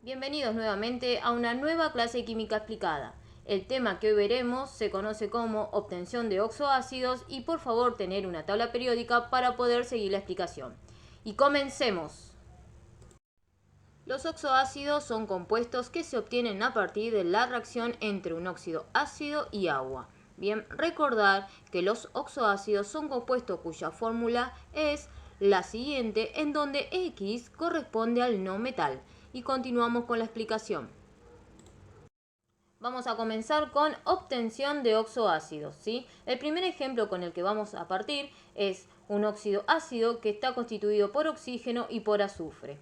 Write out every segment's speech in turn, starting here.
Bienvenidos nuevamente a una nueva clase de química explicada. El tema que hoy veremos se conoce como obtención de oxoácidos y por favor tener una tabla periódica para poder seguir la explicación. Y comencemos. Los oxoácidos son compuestos que se obtienen a partir de la reacción entre un óxido ácido y agua. Bien, recordar que los oxoácidos son compuestos cuya fórmula es la siguiente, en donde X corresponde al no metal. Y continuamos con la explicación. Vamos a comenzar con obtención de oxoácidos, ¿sí? El primer ejemplo con el que vamos a partir es un óxido ácido que está constituido por oxígeno y por azufre.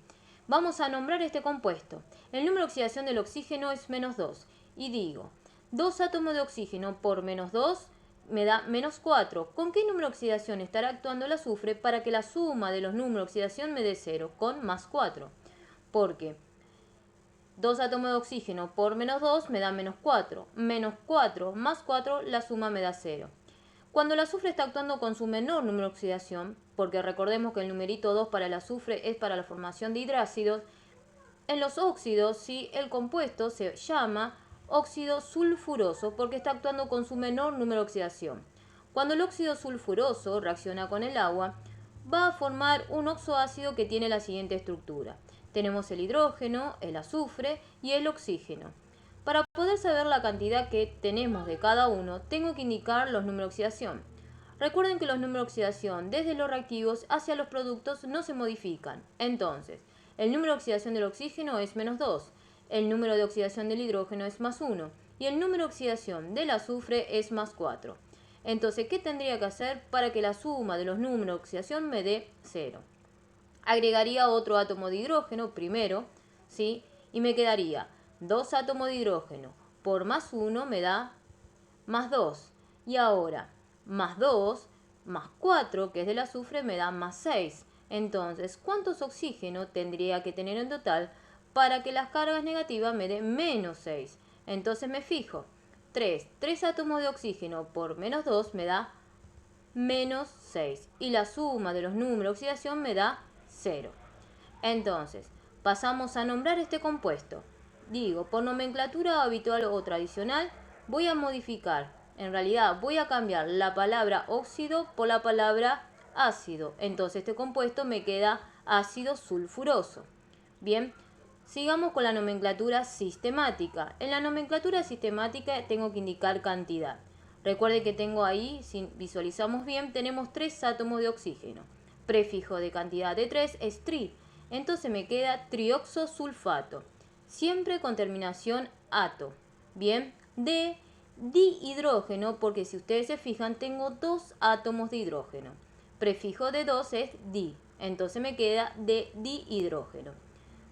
Vamos a nombrar este compuesto. El número de oxidación del oxígeno es -2. Y digo, 2 átomos de oxígeno por -2 me da -4. ¿Con qué número de oxidación estará actuando el azufre para que la suma de los números de oxidación me dé 0? Con +4. Porque 2 átomos de oxígeno por -2 me da -4. -4 más 4, la suma me da 0. Cuando el azufre está actuando con su menor número de oxidación, porque recordemos que el numerito 2 para el azufre es para la formación de hidrácidos, en los óxidos, ¿sí?, el compuesto se llama óxido sulfuroso porque está actuando con su menor número de oxidación. Cuando el óxido sulfuroso reacciona con el agua, va a formar un oxoácido que tiene la siguiente estructura. Tenemos el hidrógeno, el azufre y el oxígeno. Para poder saber la cantidad que tenemos de cada uno, tengo que indicar los números de oxidación. Recuerden que los números de oxidación desde los reactivos hacia los productos no se modifican. Entonces, el número de oxidación del oxígeno es -2, el número de oxidación del hidrógeno es +1 y el número de oxidación del azufre es +4. Entonces, ¿qué tendría que hacer para que la suma de los números de oxidación me dé 0? Agregaría otro átomo de hidrógeno primero, ¿sí? Y me quedaría 2 átomos de hidrógeno por +1 me da +2. Y ahora, +2 más 4, que es del azufre, me da +6. Entonces, ¿cuántos oxígenos tendría que tener en total para que las cargas negativas me den -6? Entonces me fijo, 3 átomos de oxígeno por -2 me da -6. Y la suma de los números de oxidación me da 0. Entonces, pasamos a nombrar este compuesto. Digo, por nomenclatura habitual o tradicional, voy a modificar. En realidad, voy a cambiar la palabra óxido por la palabra ácido. Entonces, este compuesto me queda ácido sulfuroso. Bien, sigamos con la nomenclatura sistemática. En la nomenclatura sistemática tengo que indicar cantidad. Recuerde que tengo ahí, si visualizamos bien, tenemos 3 átomos de oxígeno. Prefijo de cantidad de 3 es tri. Entonces me queda trioxosulfato, siempre con terminación ato. Bien, de dihidrógeno, porque si ustedes se fijan, tengo 2 átomos de hidrógeno. Prefijo de 2 es di, entonces me queda de dihidrógeno.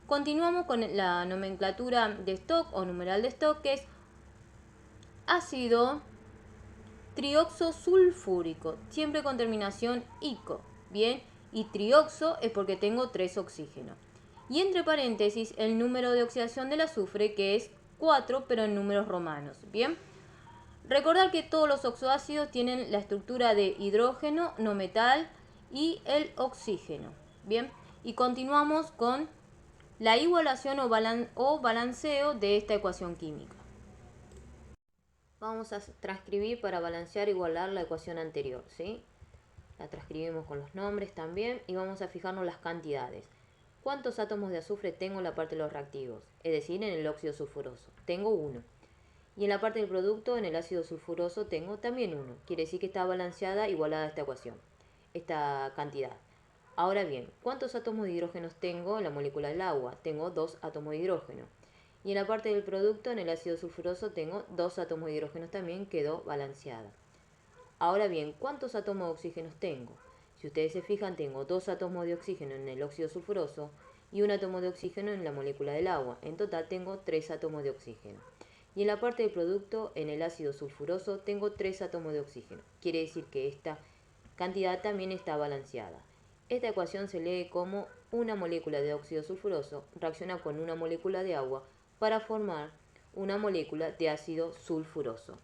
Continuamos con la nomenclatura de Stock o numeral de Stock, que es ácido trioxosulfúrico, siempre con terminación ico. Bien, y trioxo es porque tengo 3 oxígenos. Y entre paréntesis el número de oxidación del azufre, que es 4, pero en números romanos. Bien, recordar que todos los oxoácidos tienen la estructura de hidrógeno, no metal, y el oxígeno. Bien, y continuamos con la igualación o balanceo de esta ecuación química. Vamos a transcribir para balancear e igualar la ecuación anterior, ¿sí? La transcribimos con los nombres también y vamos a fijarnos las cantidades. ¿Cuántos átomos de azufre tengo en la parte de los reactivos? Es decir, en el óxido sulfuroso. Tengo 1. Y en la parte del producto, en el ácido sulfuroso, tengo también 1. Quiere decir que está balanceada, igualada esta ecuación, esta cantidad. Ahora bien, ¿cuántos átomos de hidrógeno tengo en la molécula del agua? Tengo 2 átomos de hidrógeno. Y en la parte del producto, en el ácido sulfuroso, tengo 2 átomos de hidrógeno también, quedó balanceada. Ahora bien, ¿cuántos átomos de oxígeno tengo? Si ustedes se fijan, tengo 2 átomos de oxígeno en el óxido sulfuroso y un átomo de oxígeno en la molécula del agua. En total tengo 3 átomos de oxígeno. Y en la parte del producto, en el ácido sulfuroso, tengo 3 átomos de oxígeno. Quiere decir que esta cantidad también está balanceada. Esta ecuación se lee como una molécula de óxido sulfuroso reacciona con una molécula de agua para formar una molécula de ácido sulfuroso.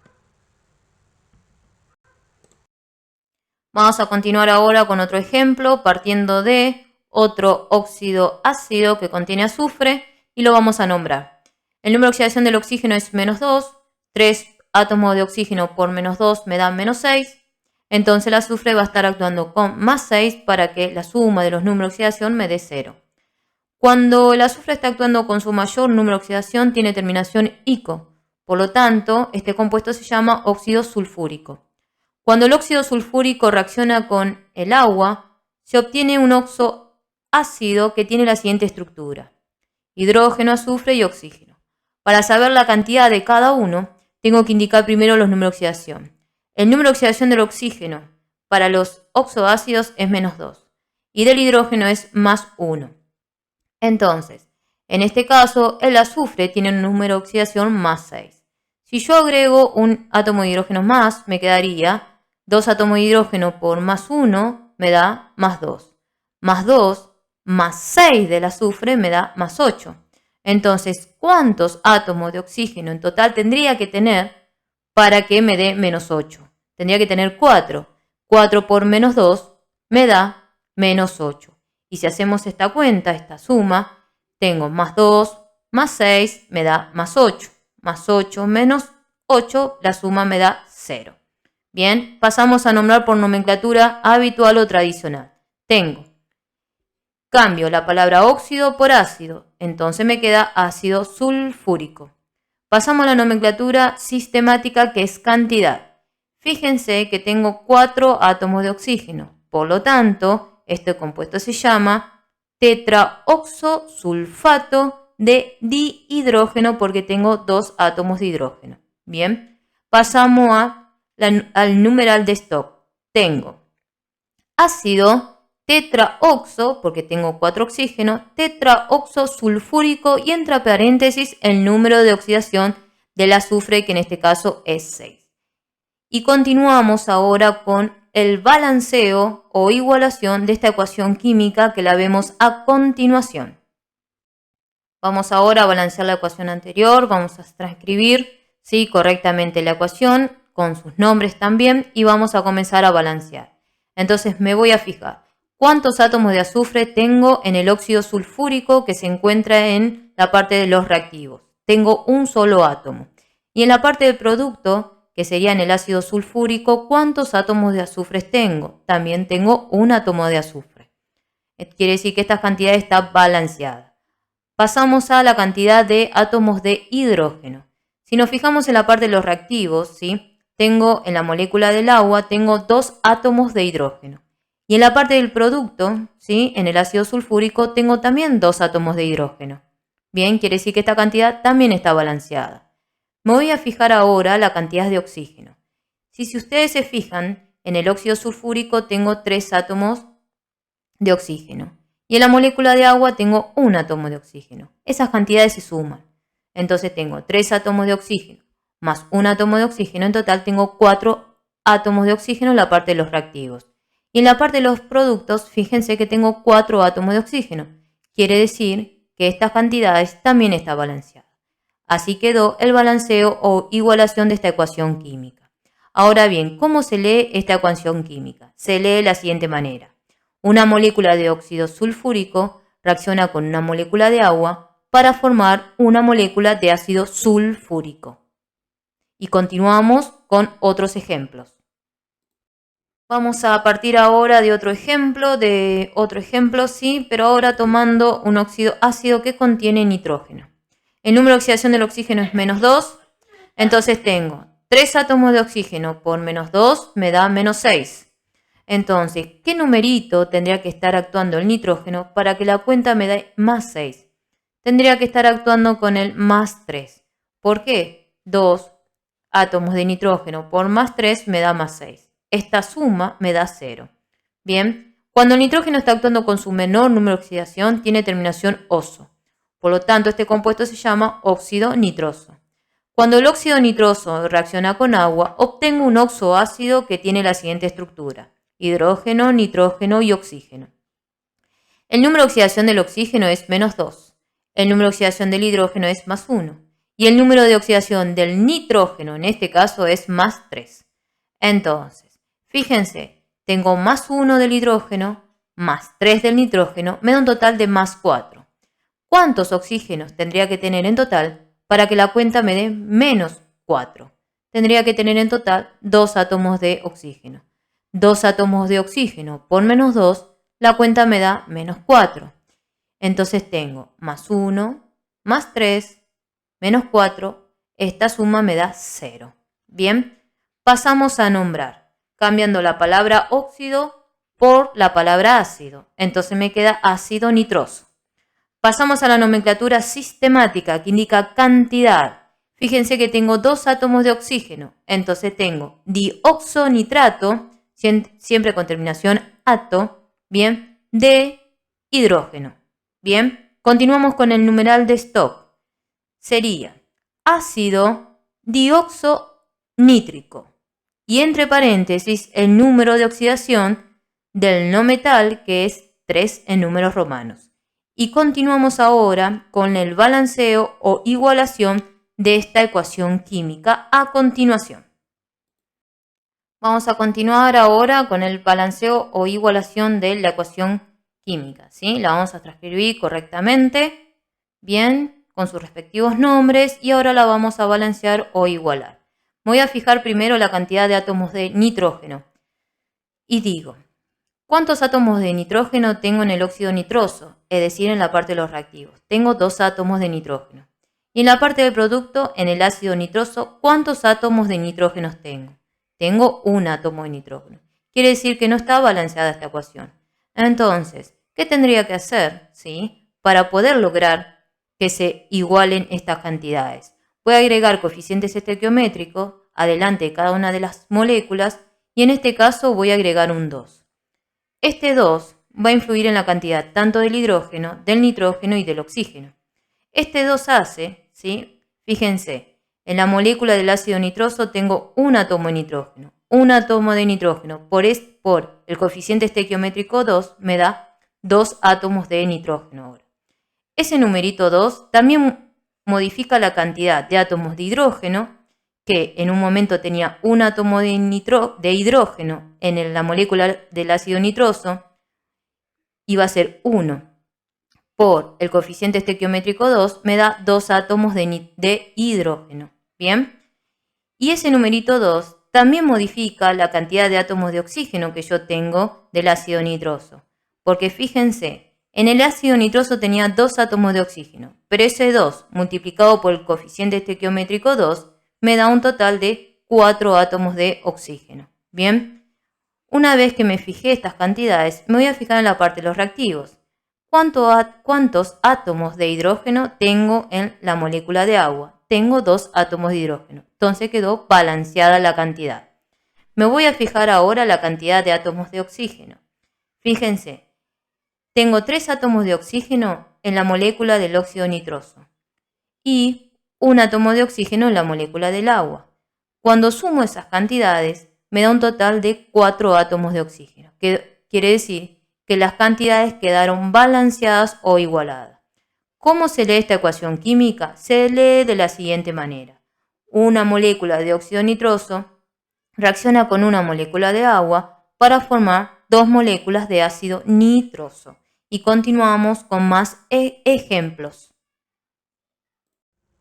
Vamos a continuar ahora con otro ejemplo, partiendo de otro óxido ácido que contiene azufre y lo vamos a nombrar. El número de oxidación del oxígeno es menos 2, 3 átomos de oxígeno por menos 2 me dan menos 6, entonces el azufre va a estar actuando con más 6 para que la suma de los números de oxidación me dé 0. Cuando el azufre está actuando con su mayor número de oxidación tiene terminación ico, por lo tanto este compuesto se llama óxido sulfúrico. Cuando el óxido sulfúrico reacciona con el agua, se obtiene un óxido ácido que tiene la siguiente estructura: hidrógeno, azufre y oxígeno. Para saber la cantidad de cada uno, tengo que indicar primero los números de oxidación. El número de oxidación del oxígeno para los oxoácidos es menos 2 y del hidrógeno es más 1. Entonces, en este caso, el azufre tiene un número de oxidación más 6. Si yo agrego un átomo de hidrógeno más, me quedaría 2 átomos de hidrógeno por más 1 me da más 2. Más 2 más 6 del azufre me da más 8. Entonces, ¿cuántos átomos de oxígeno en total tendría que tener para que me dé menos 8? Tendría que tener 4. 4 por menos 2 me da menos 8. Y si hacemos esta cuenta, esta suma, tengo más 2 más 6 me da más 8. Más 8 menos 8, la suma me da 0. Bien, pasamos a nombrar por nomenclatura habitual o tradicional. Cambio la palabra óxido por ácido, entonces me queda ácido sulfúrico. Pasamos a la nomenclatura sistemática, que es cantidad. Fíjense que tengo 4 átomos de oxígeno, por lo tanto, este compuesto se llama tetraoxosulfato de dihidrógeno porque tengo 2 átomos de hidrógeno. Bien, pasamos al numeral de Stock. Tengo ácido tetraoxo, porque tengo 4 oxígenos, tetraoxosulfúrico y entre paréntesis el número de oxidación del azufre, que en este caso es 6. Y continuamos ahora con el balanceo o igualación de esta ecuación química que la vemos a continuación. Vamos ahora a balancear la ecuación anterior, vamos a transcribir correctamente la ecuación con sus nombres también y vamos a comenzar a balancear. Entonces me voy a fijar cuántos átomos de azufre tengo en el óxido sulfúrico que se encuentra en la parte de los reactivos. Tengo un solo átomo. Y en la parte del producto, que sería en el ácido sulfúrico, ¿cuántos átomos de azufre tengo? También tengo un átomo de azufre. Quiere decir que esta cantidad está balanceada. Pasamos a la cantidad de átomos de hidrógeno. Si nos fijamos en la parte de los reactivos, tengo en la molécula del agua, tengo 2 átomos de hidrógeno. Y en la parte del producto, en el ácido sulfúrico, tengo también 2 átomos de hidrógeno. Bien, quiere decir que esta cantidad también está balanceada. Me voy a fijar ahora la cantidad de oxígeno. Si ustedes se fijan, en el óxido sulfúrico tengo 3 átomos de oxígeno. Y en la molécula de agua tengo un átomo de oxígeno. Esas cantidades se suman. Entonces tengo 3 átomos de oxígeno más un átomo de oxígeno. En total tengo 4 átomos de oxígeno en la parte de los reactivos. Y en la parte de los productos, fíjense que tengo 4 átomos de oxígeno. Quiere decir que estas cantidades también están balanceadas. Así quedó el balanceo o igualación de esta ecuación química. Ahora bien, ¿cómo se lee esta ecuación química? Se lee de la siguiente manera. Una molécula de óxido sulfúrico reacciona con una molécula de agua para formar una molécula de ácido sulfúrico. Y continuamos con otros ejemplos. Vamos a partir ahora de otro ejemplo, pero ahora tomando un óxido ácido que contiene nitrógeno. El número de oxidación del oxígeno es menos 2, entonces tengo 3 átomos de oxígeno por menos 2 me da menos 6. Entonces, ¿qué numerito tendría que estar actuando el nitrógeno para que la cuenta me dé más 6? Tendría que estar actuando con el más 3. ¿Por qué? 2 átomos de nitrógeno por más 3 me da más 6. Esta suma me da 0. Bien, cuando el nitrógeno está actuando con su menor número de oxidación, tiene terminación oso. Por lo tanto, este compuesto se llama óxido nitroso. Cuando el óxido nitroso reacciona con agua, obtengo un oxoácido que tiene la siguiente estructura: hidrógeno, nitrógeno y oxígeno. El número de oxidación del oxígeno es menos 2. El número de oxidación del hidrógeno es más 1. Y el número de oxidación del nitrógeno, en este caso, es más 3. Entonces, fíjense, tengo más 1 del hidrógeno, más 3 del nitrógeno, me da un total de más 4. ¿Cuántos oxígenos tendría que tener en total para que la cuenta me dé menos 4? Tendría que tener en total 2 átomos de oxígeno. 2 átomos de oxígeno por menos 2, la cuenta me da menos 4. Entonces tengo más 1, más 3, menos 4. Esta suma me da 0. Bien, pasamos a nombrar, cambiando la palabra óxido por la palabra ácido. Entonces me queda ácido nitroso. Pasamos a la nomenclatura sistemática, que indica cantidad. Fíjense que tengo 2 átomos de oxígeno. Entonces tengo dioxonitrato, siempre con terminación ato, bien, de hidrógeno. Bien, continuamos con el numeral de stock. Sería ácido dioxonítrico. Y entre paréntesis el número de oxidación del no metal, que es 3 en números romanos. Y continuamos ahora con el balanceo o igualación de esta ecuación química a continuación. Vamos a continuar ahora con el balanceo o igualación de la ecuación química, ¿sí? La vamos a transcribir correctamente, bien, con sus respectivos nombres, y ahora la vamos a balancear o igualar. Me voy a fijar primero la cantidad de átomos de nitrógeno y digo, ¿cuántos átomos de nitrógeno tengo en el óxido nitroso? Es decir, en la parte de los reactivos. Tengo 2 átomos de nitrógeno. Y en la parte del producto, en el ácido nitroso, ¿cuántos átomos de nitrógeno tengo? Tengo 1 átomo de nitrógeno. Quiere decir que no está balanceada esta ecuación. Entonces, ¿qué tendría que hacer, ¿sí?, para poder lograr que se igualen estas cantidades? Voy a agregar coeficientes estequiométricos adelante de cada una de las moléculas y en este caso voy a agregar un 2. Este 2 va a influir en la cantidad tanto del hidrógeno, del nitrógeno y del oxígeno. Este 2 hace, ¿sí?, fíjense, en la molécula del ácido nitroso tengo un átomo de nitrógeno. Un átomo de nitrógeno por el coeficiente estequiométrico 2 me da 2 átomos de nitrógeno ahora. Ese numerito 2 también modifica la cantidad de átomos de hidrógeno, que en un momento tenía un átomo de hidrógeno en la molécula del ácido nitroso, iba a ser 1 por el coeficiente estequiométrico 2, me da 2 átomos de hidrógeno. ¿Bien? Y ese numerito 2 también modifica la cantidad de átomos de oxígeno que yo tengo del ácido nitroso. Porque fíjense, en el ácido nitroso tenía 2 átomos de oxígeno, pero ese 2 multiplicado por el coeficiente estequiométrico 2 me da un total de 4 átomos de oxígeno. Bien, una vez que me fijé estas cantidades, me voy a fijar en la parte de los reactivos. ¿Cuántos átomos de hidrógeno tengo en la molécula de agua? Tengo 2 átomos de hidrógeno. Entonces quedó balanceada la cantidad. Me voy a fijar ahora la cantidad de átomos de oxígeno. Fíjense, tengo 3 átomos de oxígeno en la molécula del óxido nitroso y un átomo de oxígeno en la molécula del agua. Cuando sumo esas cantidades, me da un total de 4 átomos de oxígeno, que quiere decir que las cantidades quedaron balanceadas o igualadas. ¿Cómo se lee esta ecuación química? Se lee de la siguiente manera. Una molécula de óxido nitroso reacciona con una molécula de agua para formar 2 moléculas de ácido nitroso. Y continuamos con más ejemplos.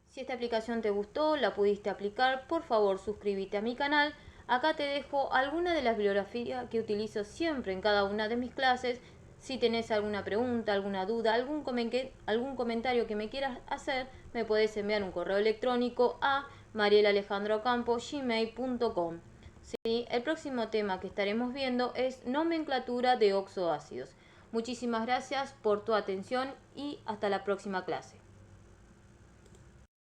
Si esta aplicación te gustó, la pudiste aplicar, por favor suscríbete a mi canal. Acá te dejo alguna de las bibliografías que utilizo siempre en cada una de mis clases. Si tenés alguna pregunta, alguna duda, algún comentario que me quieras hacer, me puedes enviar un correo electrónico a marielaLejandroCampo@gmail.com. ¿Sí? El próximo tema que estaremos viendo es nomenclatura de oxoácidos. Muchísimas gracias por tu atención y hasta la próxima clase.